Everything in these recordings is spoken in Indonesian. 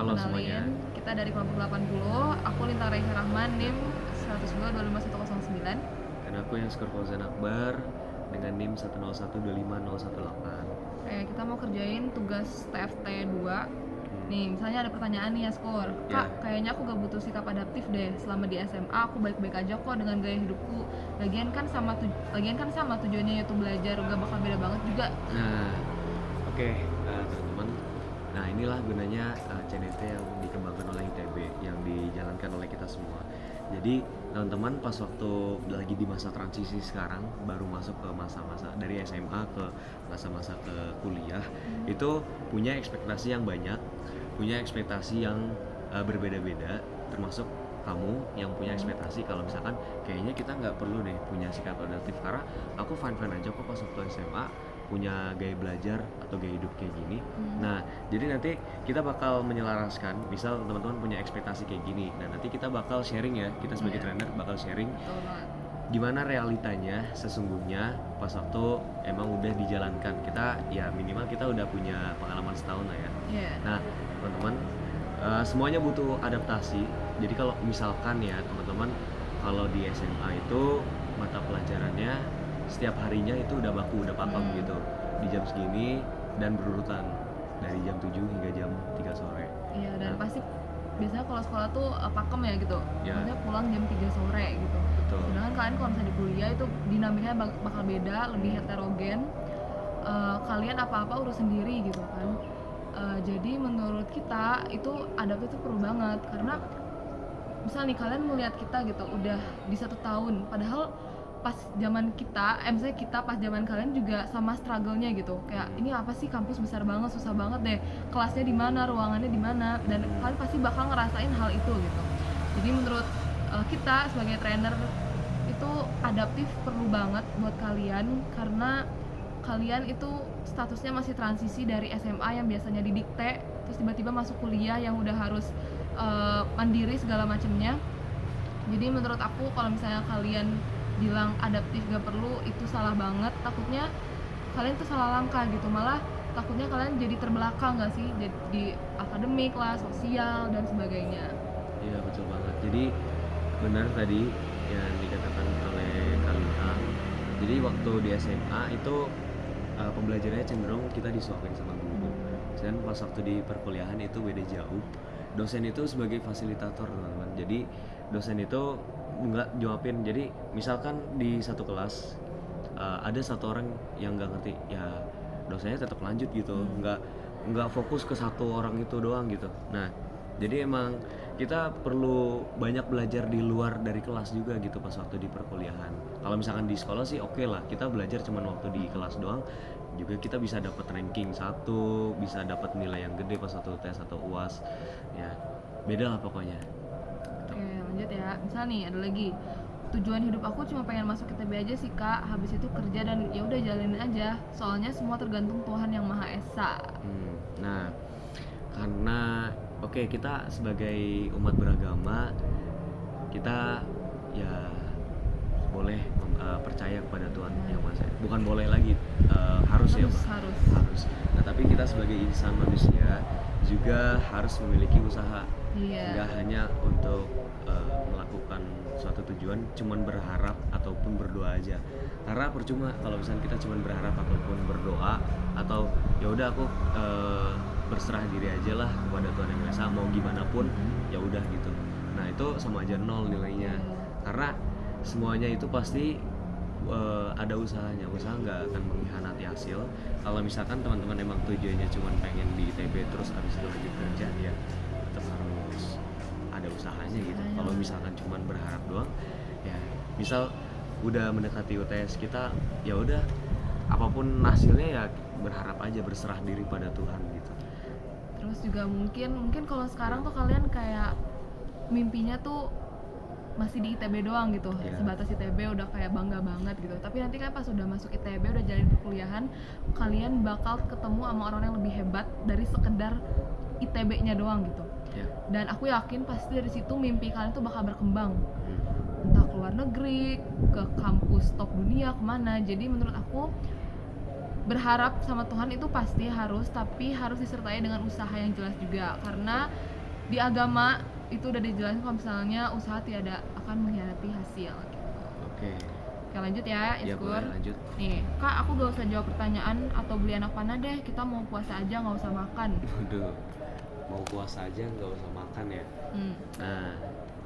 Halo semuanya. Kenalin, kita dari kelompok 80. Aku Lintang Reisha Rahman, NIM 102 25109. Dan aku yang skor Fauzan Akbar dengan NIM 101250118. Kita mau kerjain tugas TFT 2. Nih, misalnya ada pertanyaan nih ya, Skor. Kak, Ya. kayaknya aku gak butuh sikap adaptif deh. Selama di SMA aku baik-baik aja kok dengan gaya hidupku. Lagian kan sama tujuannya yaitu belajar, gak bakal beda banget juga. Nah, oke, teman-teman. Nah, inilah gunanya CDT yang dikembangkan oleh ITB, yang dijalankan oleh kita semua. Jadi, teman-teman pas waktu lagi di masa transisi sekarang, baru masuk ke masa-masa dari SMA ke masa-masa ke kuliah, itu punya ekspektasi yang banyak, punya ekspektasi yang berbeda-beda, termasuk kamu yang punya ekspektasi kalau misalkan kayaknya kita nggak perlu deh punya sikap adaptif karena aku fine-fine aja kok pas waktu SMA punya gaya belajar atau gaya hidup kayak gini. Nah, jadi nanti kita bakal menyelaraskan, misal teman-teman punya ekspektasi kayak gini. Nah, nanti kita bakal sharing ya, kita sebagai trainer bakal sharing Betul banget. gimana realitanya sesungguhnya pas waktu emang udah dijalankan. Kita ya minimal kita udah punya pengalaman setahun lah ya. Iya. Nah, teman-teman, semuanya butuh adaptasi. Jadi kalau misalkan ya teman-teman, kalau di SMA itu mata pelajarannya setiap harinya itu udah baku, udah pakem gitu di jam segini dan berurutan dari jam 7 hingga jam 3 sore. Iya, dan Nah, pasti biasanya kalau sekolah tuh pakem ya gitu. Ya. Maksudnya pulang jam 3 sore gitu. Betul. Sedangkan kalian kalau misalnya di kuliah itu dinamikanya bakal beda, lebih heterogen. Kalian apa-apa urus sendiri gitu kan. Jadi menurut kita itu adaptif itu perlu banget karena misal nih kalian melihat kita gitu udah di 1 tahun, padahal pas zaman kita, misalnya kita pas zaman kalian juga sama struggle-nya gitu. Kayak ini apa sih, kampus besar banget, susah banget deh. Kelasnya di mana, ruangannya di mana, dan kalian pasti bakal ngerasain hal itu gitu. Jadi menurut kita sebagai trainer itu adaptif perlu banget buat kalian karena kalian itu statusnya masih transisi dari SMA yang biasanya didikte terus tiba-tiba masuk kuliah yang udah harus mandiri segala macamnya. Jadi menurut aku kalau misalnya kalian bilang adaptif gak perlu, itu salah banget. Takutnya kalian tuh salah langkah gitu, malah takutnya kalian jadi terbelakang gak sih, jadi di akademik lah, sosial dan sebagainya. Iya betul banget. Jadi benar tadi yang dikatakan oleh Kalintang. Jadi waktu di SMA itu pembelajarannya cenderung kita disuapin sama guru. Dan pas waktu di perkuliahan itu beda jauh. Dosen itu sebagai fasilitator teman-teman. Jadi dosen itu nggak jawabin. Jadi misalkan di satu kelas ada satu orang yang nggak ngerti, ya dosennya tetap lanjut gitu. Nggak fokus ke satu orang itu doang gitu. Nah, jadi emang kita perlu banyak belajar di luar dari kelas juga gitu pas waktu di perkuliahan. Kalau misalkan di sekolah sih oke lah, kita belajar cuman waktu di kelas doang. Juga kita bisa dapat ranking 1, bisa dapat nilai yang gede pas waktu tes atau UAS. Ya, beda lah pokoknya. Oke, lanjut ya. Misal nih ada lagi, tujuan hidup aku cuma pengen masuk ITB aja sih kak, habis itu kerja dan ya udah jalanin aja, soalnya semua tergantung Tuhan yang Maha Esa. Nah, karena kita sebagai umat beragama, kita ya boleh percaya kepada Tuhan yang Maha Esa. Bukan boleh lagi, harus ya Mbak. Harus. Nah, tapi kita sebagai insan manusia juga harus memiliki usaha. Iya. Nggak hanya untuk melakukan suatu tujuan cuman berharap ataupun berdoa aja. Karena percuma kalau misalnya kita cuman berharap ataupun berdoa atau ya udah aku berserah diri aja lah kepada Tuhan yang Maha Esa, mau gimana pun ya udah gitu. Nah, itu sama aja nol nilainya. Karena semuanya itu pasti ada usahanya. Usaha nggak akan mengkhianati hasil. Kalau misalkan teman-teman emang tujuannya cuma pengen di ITB terus abis itu lanjut kerja, ya tetap harus ada usahanya gitu. Kalau misalkan cuma berharap doang, ya misal udah mendekati UTS kita, ya udah apapun hasilnya ya berharap aja, berserah diri pada Tuhan gitu. Terus juga mungkin kalau sekarang tuh kalian kayak mimpinya tuh masih di ITB doang gitu, sebatas ITB udah kayak bangga banget gitu. Tapi nanti kan pas udah masuk ITB, udah jalin perkuliahan, kalian bakal ketemu sama orang yang lebih hebat dari sekedar ITB-nya doang gitu. Dan aku yakin pasti dari situ mimpi kalian tuh bakal berkembang, entah ke luar negeri, ke kampus top dunia, kemana. Jadi menurut aku berharap sama Tuhan itu pasti harus, tapi harus disertai dengan usaha yang jelas juga, karena di agama itu udah dijelasin kalau misalnya usaha tiada akan mengkhianati hasil gitu. Oke. Oke, lanjut ya, Ya Iskur. boleh lanjut. Nih, Kak, aku gak usah jawab pertanyaan atau beli anak panah deh, kita mau puasa aja nggak usah makan. Waduh, mau puasa aja nggak usah makan ya. Hmm. Nah,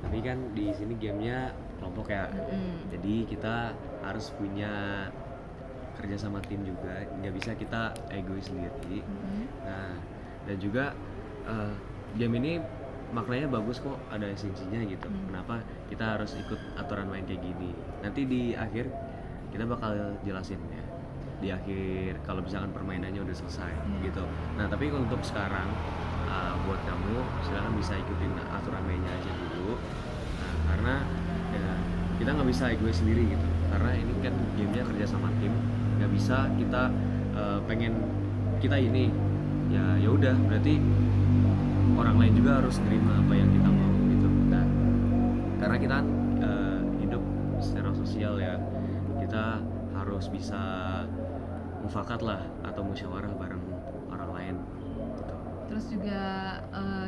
tapi kan di sini gamenya kelompok ya. Jadi kita harus punya kerja sama tim juga, nggak bisa kita egois sendiri. Nah, dan juga game ini maknanya bagus kok, ada esensinya gitu. Kenapa kita harus ikut aturan main kayak gini? Nanti di akhir kita bakal jelasin ya. Di akhir kalau misalkan permainannya udah selesai gitu. Nah, tapi untuk sekarang buat kamu silakan bisa ikutin aturan mainnya aja dulu. Nah, karena ya, kita nggak bisa egois sendiri gitu. Karena ini kan gamenya kerja sama tim, nggak bisa kita pengen kita ini ya udah berarti orang lain juga harus nerima apa yang kita mau gitu. Nah, karena kita hidup secara sosial ya, kita harus bisa mufakat lah atau musyawarah bareng orang lain gitu. Terus juga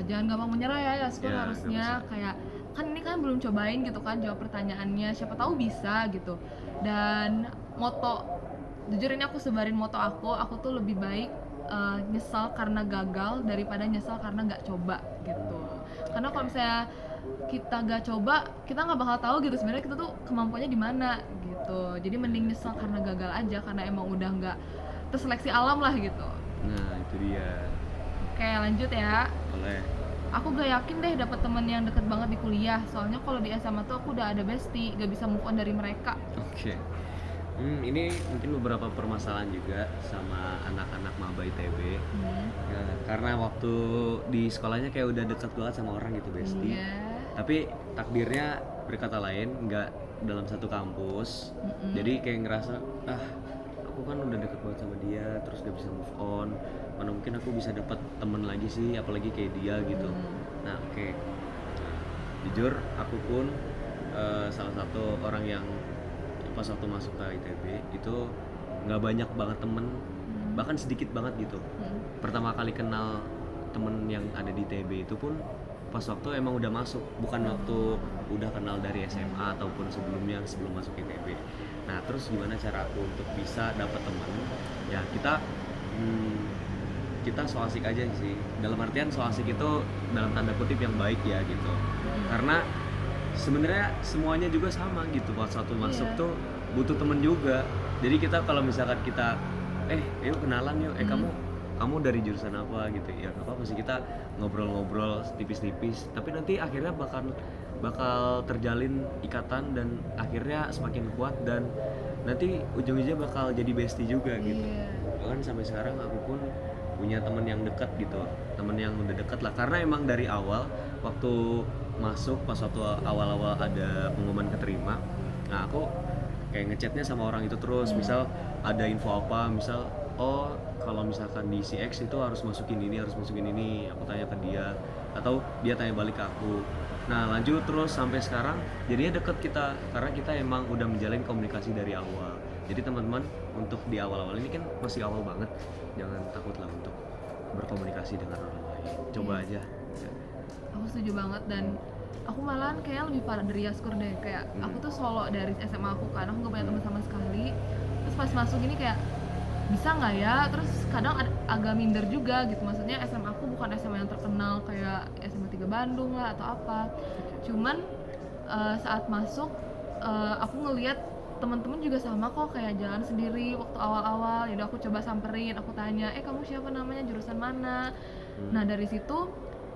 jangan gampang menyerah ya, Iskur. Ya, harusnya nggak bisa. kayak kan ini kan belum cobain gitu kan jawab pertanyaannya, siapa tahu bisa gitu. Dan jujur ini aku sebarin moto aku tuh lebih baik nyesal karena gagal daripada nyesal karena nggak coba gitu. Karena kalau misalnya kita nggak coba, kita nggak bakal tahu gitu sebenarnya kita tuh kemampuannya di mana gitu. Jadi mending nyesal karena gagal aja, karena emang udah nggak terseleksi alam lah gitu. Nah, itu dia. Oke, lanjut ya. Boleh. Aku gak yakin deh dapet temen yang deket banget di kuliah. Soalnya kalau di SMA tuh aku udah ada bestie, gak bisa move on dari mereka. Oke. Ini mungkin beberapa permasalahan juga sama anak-anak maba ITB. Ya, karena waktu di sekolahnya kayak udah deket banget sama orang gitu, bestie. Iya. Tapi takdirnya berkata lain, nggak dalam satu kampus. Jadi kayak ngerasa aku kan udah deket banget sama dia, terus gak bisa move on. Mana mungkin aku bisa dapat temen lagi sih, apalagi kayak dia gitu. Nah, oke. Nah, jujur aku pun salah satu orang yang pas waktu masuk ke ITB itu nggak banyak banget temen, bahkan sedikit banget gitu. Pertama kali kenal temen yang ada di ITB itu pun pas waktu emang udah masuk, bukan waktu udah kenal dari SMA ataupun sebelum masuk ITB. Nah, terus gimana cara aku untuk bisa dapat temen? Ya kita so asik aja sih. Dalam artian so asik itu dalam tanda kutip yang baik ya gitu. Karena sebenarnya semuanya juga sama gitu. Pas satu masuk tuh butuh temen juga. Jadi kita kalau misalkan kita yuk kenalan yuk, kamu dari jurusan apa gitu ya, nggak apa-apa sih, kita ngobrol-ngobrol tipis-tipis, tapi nanti akhirnya bakal terjalin ikatan dan akhirnya semakin kuat dan nanti ujung-ujungnya bakal jadi bestie juga gitu. Bahkan sampai sekarang aku pun punya teman yang dekat gitu, teman yang udah dekat lah, karena emang dari awal waktu masuk pas waktu awal-awal ada pengumuman keterima, nah aku kayak ngechatnya sama orang itu terus. Misal ada info apa, misal kalau misalkan di CX itu harus masukin ini, aku tanya ke dia atau dia tanya balik ke aku. Nah, lanjut terus sampai sekarang jadinya deket kita karena kita emang udah menjalin komunikasi dari awal. Jadi teman-teman, untuk di awal-awal ini kan masih awal banget, jangan takut lah untuk berkomunikasi dengan orang lain. Coba aja. Aku setuju banget, dan aku malahan kayak lebih parah dari Yaskur deh. Kayak aku tuh solo dari SMA aku kan, aku gak punya teman sama sekali. Terus pas masuk ini kayak bisa nggak ya, terus kadang agak minder juga gitu. Maksudnya SMA aku bukan SMA yang terkenal kayak SMA 3 Bandung lah atau apa. Cuman saat masuk aku ngelihat teman-teman juga sama kok, kayak jalan sendiri waktu awal-awal. Jadi aku coba samperin, aku tanya, kamu siapa namanya, jurusan mana? Nah, dari situ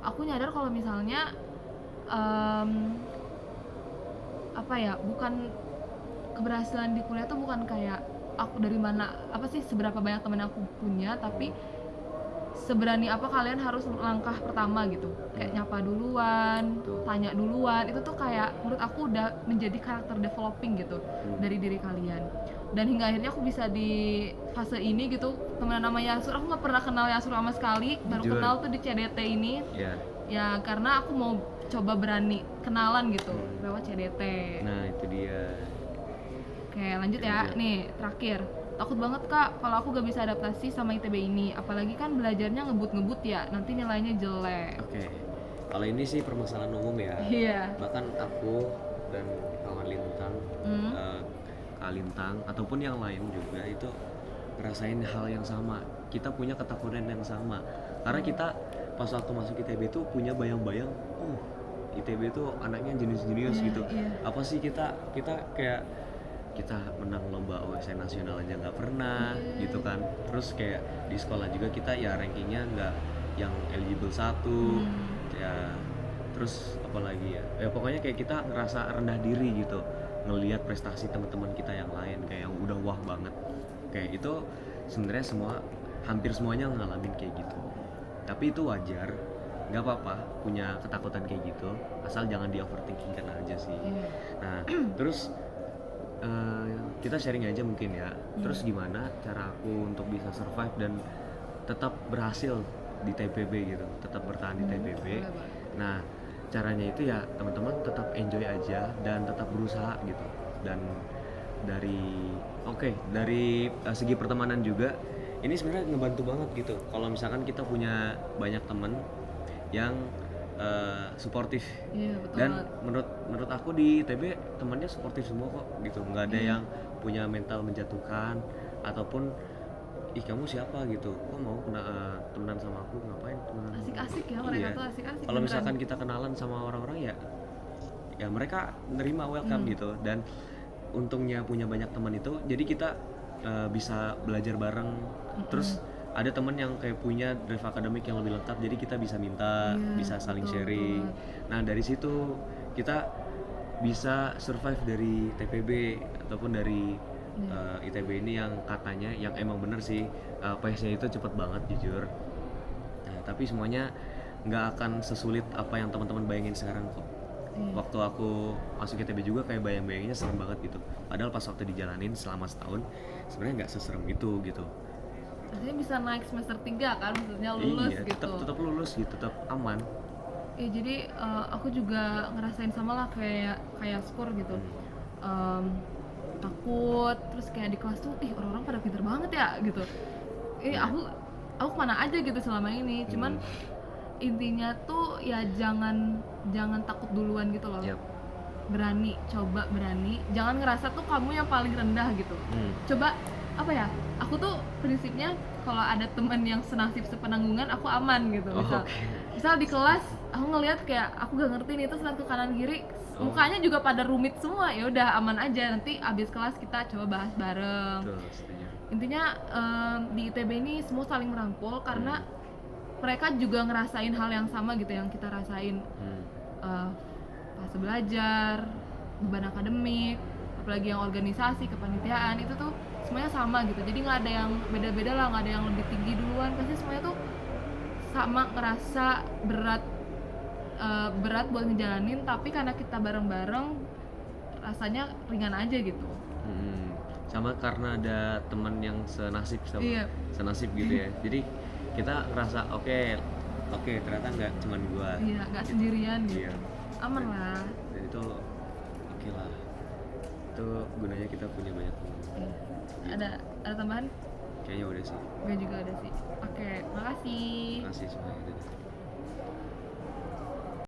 aku nyadar kalau misalnya bukan keberhasilan di kuliah tuh bukan kayak aku dari mana, seberapa banyak teman aku punya, tapi seberani apa kalian harus langkah pertama gitu. Kayak nyapa duluan, tanya duluan, itu tuh kayak menurut aku udah menjadi karakter developing gitu dari diri kalian. Dan hingga akhirnya aku bisa di fase ini gitu, temenan sama Yasur. Aku gak pernah kenal Yasur sama sekali, baru kenal tuh di CDT ini. Ya karena aku mau coba berani kenalan gitu lewat CDT. Nah, itu dia. Oke, lanjut ya. Nih, terakhir. takut banget kak kalau aku gak bisa adaptasi sama ITB ini, apalagi kan belajarnya ngebut-ngebut ya, nanti nilainya jelek. Oke, kalau ini sih permasalahan umum ya. Iya. Bahkan aku dan kawan Lintang, eh, Kak Lintang ataupun yang lain juga itu ngerasain hal yang sama. Kita punya ketakutan yang sama. Karena kita pas waktu masuk ITB itu punya bayang-bayang, ITB itu anaknya jenius-jenius Iya, gitu. iya. Apa sih kita kayak kita menang lomba OSN nasional aja nggak pernah gitu kan. Terus kayak di sekolah juga kita ya rankingnya nggak yang eligible 1 ya. Terus apalagi ya pokoknya kayak kita ngerasa rendah diri gitu ngelihat prestasi teman-teman kita yang lain kayak yang udah wah banget. Kayak itu sebenarnya hampir semuanya ngalamin kayak gitu. Tapi itu wajar, nggak apa-apa punya ketakutan kayak gitu, asal jangan di overthinking kan aja sih. Nah terus kita sharing aja mungkin ya. Terus gimana cara aku untuk bisa survive dan tetap berhasil di TPB gitu, tetap bertahan di TPB. Nah caranya itu ya teman-teman tetap enjoy aja dan tetap berusaha gitu. Dan dari segi pertemanan juga ini sebenarnya ngebantu banget gitu. Kalau misalkan kita punya banyak teman yang suportif. Iya, betul Dan banget. menurut aku di ITB temannya suportif semua kok gitu, nggak ada yang punya mental menjatuhkan ataupun ih kamu siapa gitu, kok mau temenan sama aku, ngapain temenan sama Asik-asik aku? ya, mereka tuh asik-asik Kalau beneran. misalkan kita kenalan sama orang-orang ya mereka nerima, welcome gitu. Dan untungnya punya banyak teman itu jadi kita bisa belajar bareng. Terus ada teman yang kayak punya drive akademik yang lebih lengkap, jadi kita bisa minta, bisa saling sharing. Nah dari situ kita bisa survive dari TPB ataupun dari ITB ini yang katanya yang emang bener sih pace-nya itu cepet banget jujur. Nah tapi semuanya nggak akan sesulit apa yang teman-teman bayangin sekarang kok. Waktu aku masuk ITB juga kayak bayang-bayanginnya serem banget gitu. Padahal pas waktu dijalanin selama setahun sebenarnya nggak seserem itu gitu. Artinya bisa naik semester 3 kan, maksudnya lulus Iya, gitu. tetap lulus gitu, tetap aman. Ya jadi aku juga ngerasain sama lah kayak skor gitu. Takut, terus kayak di kelas tuh orang-orang pada pinter banget ya gitu. Aku kemana aja gitu selama ini. Cuman intinya tuh ya jangan takut duluan gitu loh. Yap. Berani, coba berani. Jangan ngerasa tuh kamu yang paling rendah gitu. Coba apa ya? Aku tuh prinsipnya kalau ada teman yang senasib sepenanggungan aku aman gitu. Misal di kelas aku ngelihat kayak aku gak ngerti nih, terus lihat ke kanan kiri mukanya juga pada rumit semua, ya udah aman aja, nanti abis kelas kita coba bahas bareng. Intinya di ITB ini semua saling merangkul karena mereka juga ngerasain hal yang sama gitu yang kita rasain. Fase belajar, beban akademik, apalagi yang organisasi, kepanitiaan, itu tuh semuanya sama gitu. Jadi nggak ada yang beda-beda lah, nggak ada yang lebih tinggi duluan, pasti semuanya tuh sama ngerasa berat buat ngejalanin, tapi karena kita bareng-bareng rasanya ringan aja gitu. Sama karena ada teman yang senasib senasib gitu ya. Jadi kita ngerasa oke, ternyata nggak cuman gua. Iya, nggak sendirian gitu. Iya. Aman lah. Dan itu oke lah. Itu gunanya kita punya banyak teman. Ada tambahan? Kayaknya udah sih. Gue juga ada sih. Oke, makasih. Makasih semuanya.